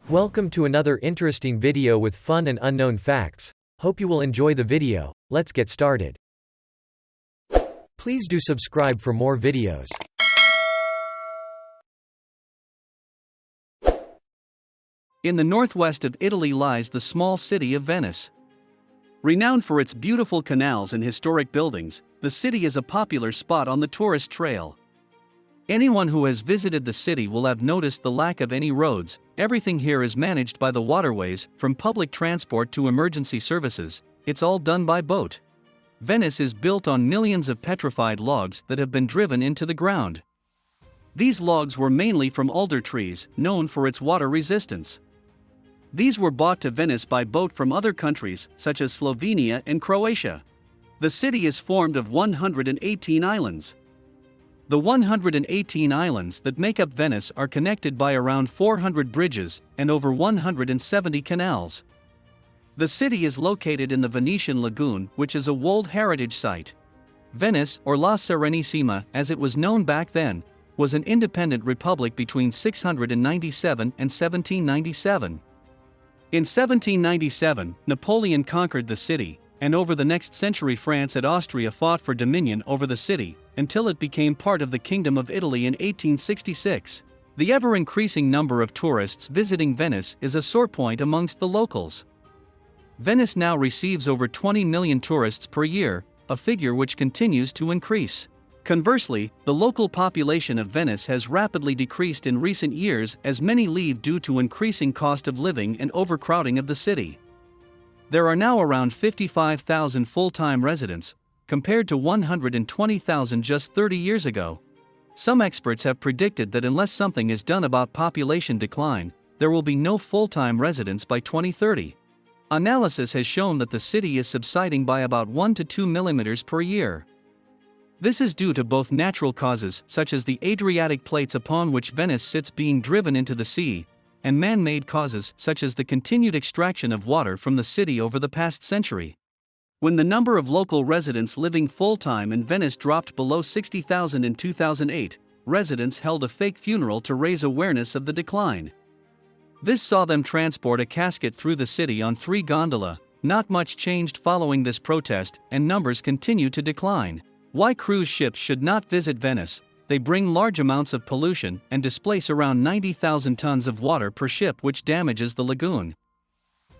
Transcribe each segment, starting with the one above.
Welcome to another interesting video with fun and unknown facts. Hope you will enjoy the video. Let's get started. Please do subscribe for more videos. In the northwest of Italy lies the small city of Venice. Renowned for its beautiful canals and historic buildings, the city is a popular spot on the tourist trail. Anyone who has visited the city will have noticed the lack of any roads. Everything here is managed by the waterways, from public transport to emergency services. It's all done by boat. Venice is built on millions of petrified logs that have been driven into the ground. These logs were mainly from alder trees, known for its water resistance. These were brought to Venice by boat from other countries, such as Slovenia and Croatia. The city is formed of 118 islands. The 118 islands that make up Venice are connected by around 400 bridges and over 170 canals. The city is located in the Venetian lagoon, which is a World Heritage Site. Venice, or La Serenissima as it was known back then, was an independent republic between 697 and 1797. In 1797, Napoleon conquered the city, and over the next century France and Austria fought for dominion over the city, until it became part of the Kingdom of Italy in 1866. The ever-increasing number of tourists visiting Venice is a sore point amongst the locals. Venice now receives over 20 million tourists per year, a figure which continues to increase. Conversely, the local population of Venice has rapidly decreased in recent years as many leave due to increasing cost of living and overcrowding of the city. There are now around 55,000 full-time residents, compared to 120,000 just 30 years ago. Some experts have predicted that unless something is done about population decline, there will be no full-time residents by 2030. Analysis has shown that the city is subsiding by about 1 to 2 millimeters per year. This is due to both natural causes, such as the Adriatic plates upon which Venice sits being driven into the sea, and man-made causes such as the continued extraction of water from the city over the past century. When the number of local residents living full-time in Venice dropped below 60,000 in 2008, residents held a fake funeral to raise awareness of the decline. This saw them transport a casket through the city on 3 gondola. Not much changed following this protest, and numbers continue to decline. Why cruise ships should not visit Venice? They bring large amounts of pollution and displace around 90,000 tons of water per ship, which damages the lagoon.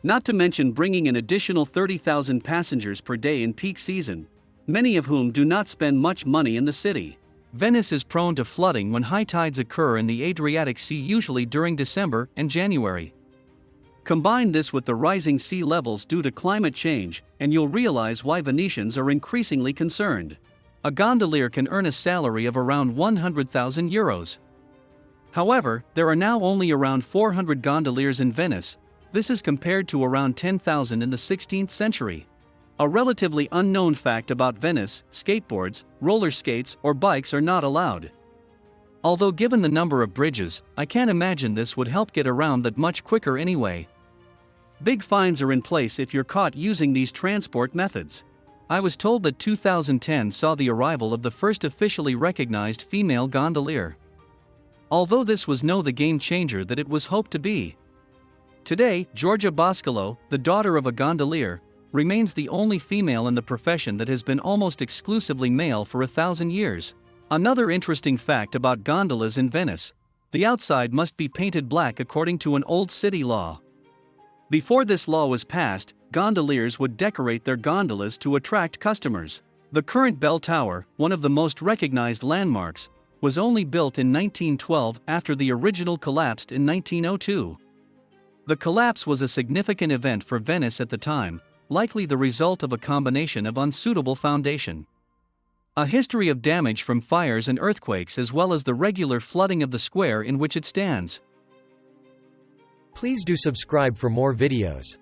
Not to mention bringing an additional 30,000 passengers per day in peak season, many of whom do not spend much money in the city. Venice is prone to flooding when high tides occur in the Adriatic Sea, usually during December and January. Combine this with the rising sea levels due to climate change, and you'll realize why Venetians are increasingly concerned. A gondolier can earn a salary of around 100,000 euros. However, there are now only around 400 gondoliers in Venice. This is compared to around 10,000 in the 16th century. A relatively unknown fact about Venice: skateboards, roller skates, or bikes are not allowed. Although given the number of bridges, I can't imagine this would help get around that much quicker anyway. Big fines are in place if you're caught using these transport methods. I was told that 2010 saw the arrival of the first officially recognized female gondolier. Although this was no the game changer that it was hoped to be. Today, Giorgia Boscolo, the daughter of a gondolier, remains the only female in the profession that has been almost exclusively male for 1,000 years. Another interesting fact about gondolas in Venice: the outside must be painted black according to an old city law. Before this law was passed, gondoliers would decorate their gondolas to attract customers. The current bell tower, one of the most recognized landmarks, was only built in 1912 after the original collapsed in 1902. The collapse was a significant event for Venice at the time, likely the result of a combination of unsuitable foundation, a history of damage from fires and earthquakes, as well as the regular flooding of the square in which it stands. Please do subscribe for more videos.